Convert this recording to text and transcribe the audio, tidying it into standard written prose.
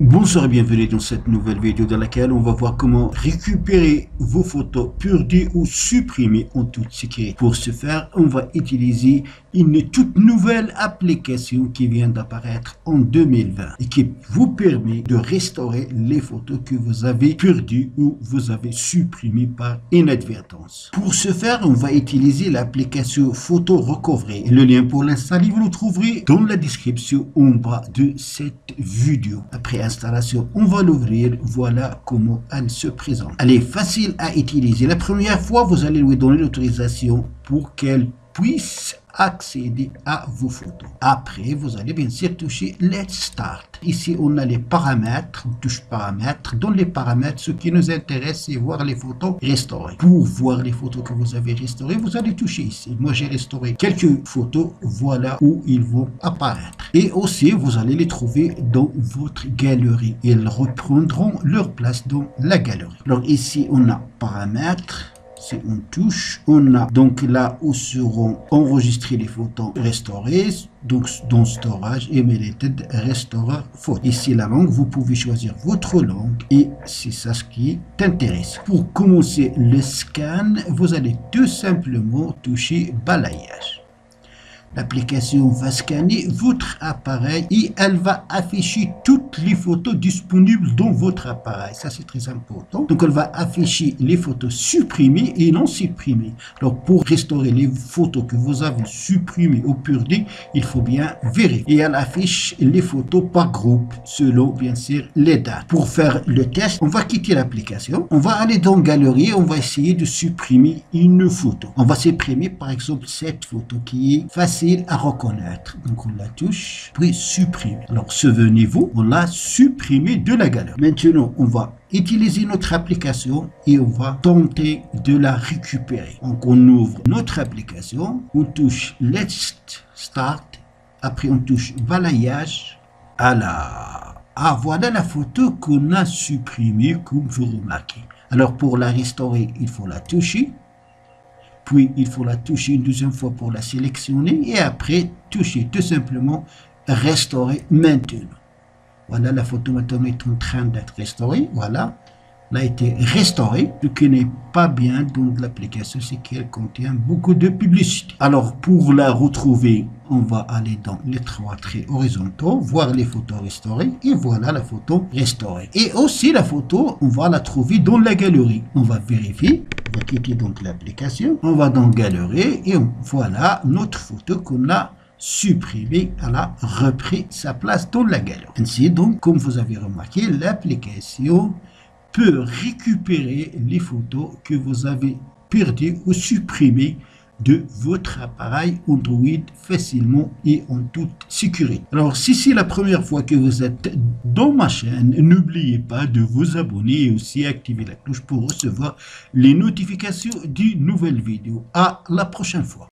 Bonsoir et bienvenue dans cette nouvelle vidéo dans laquelle on va voir comment récupérer vos photos perdues ou supprimées en toute sécurité. Pour ce faire, on va utiliser une toute nouvelle application qui vient d'apparaître en 2020 et qui vous permet de restaurer les photos que vous avez perdues ou vous avez supprimées par inadvertance. Pour ce faire, on va utiliser l'application Photo Recovery. Le lien pour l'installer, vous le trouverez dans la description en bas de cette vidéo. Après installation, on va l'ouvrir. Voilà comment elle se présente. Elle est facile à utiliser. La première fois, vous allez lui donner l'autorisation pour qu'elle puisse accéder à vos photos. Après, vous allez bien sûr toucher Let's Start. Ici, on a les paramètres. On touche paramètres. Dans les paramètres, ce qui nous intéresse, c'est voir les photos restaurées. Pour voir les photos que vous avez restaurées, vous allez toucher ici. Moi, j'ai restauré quelques photos. Voilà où ils vont apparaître. Et aussi, vous allez les trouver dans votre galerie. Ils reprendront leur place dans la galerie. Alors ici, on a paramètres. Si on touche, on a donc là où seront enregistrées les photos restaurées, donc dans storage et Emulated Restore Photo. Ici la langue, vous pouvez choisir votre langue et c'est ça ce qui t'intéresse. Pour commencer le scan, vous allez tout simplement toucher balayage. L'application va scanner votre appareil et elle va afficher toutes les photos disponibles dans votre appareil. Ça, c'est très important. Donc, elle va afficher les photos supprimées et non supprimées. Alors, pour restaurer les photos que vous avez supprimées ou perdues, il faut bien vérifier. Et elle affiche les photos par groupe, selon, bien sûr, les dates. Pour faire le test, on va quitter l'application. On va aller dans Galerie. On va essayer de supprimer une photo. On va supprimer, par exemple, cette photo qui est facile à reconnaître. Donc on la touche, puis supprimer. Alors souvenez-vous, on l'a supprimé de la galerie. Maintenant, on va utiliser notre application et on va tenter de la récupérer. Donc on ouvre notre application, on touche Let's Start, après on touche balayage. Voilà la photo qu'on a supprimée, comme vous remarquez. Alors pour la restaurer, il faut la toucher. Puis, il faut la toucher une deuxième fois pour la sélectionner et après, toucher tout simplement restaurer maintenant. Voilà, la photo maintenant est en train d'être restaurée. Voilà, elle a été restaurée. Ce qui n'est pas bien dans l'application, c'est qu'elle contient beaucoup de publicité. Alors, pour la retrouver, on va aller dans les trois traits horizontaux, voir les photos restaurées et voilà la photo restaurée. Et aussi la photo, on va la trouver dans la galerie. On va vérifier. On va cliquer donc l'application, on va dans Galerie et voilà notre photo qu'on a supprimée, elle a repris sa place dans la galerie. Ainsi donc, comme vous avez remarqué, l'application peut récupérer les photos que vous avez perdues ou supprimées de votre appareil Android facilement et en toute sécurité. Alors si c'est la première fois que vous êtes dans ma chaîne, n'oubliez pas de vous abonner et aussi activer la cloche pour recevoir les notifications d'une nouvelle vidéo. À la prochaine fois.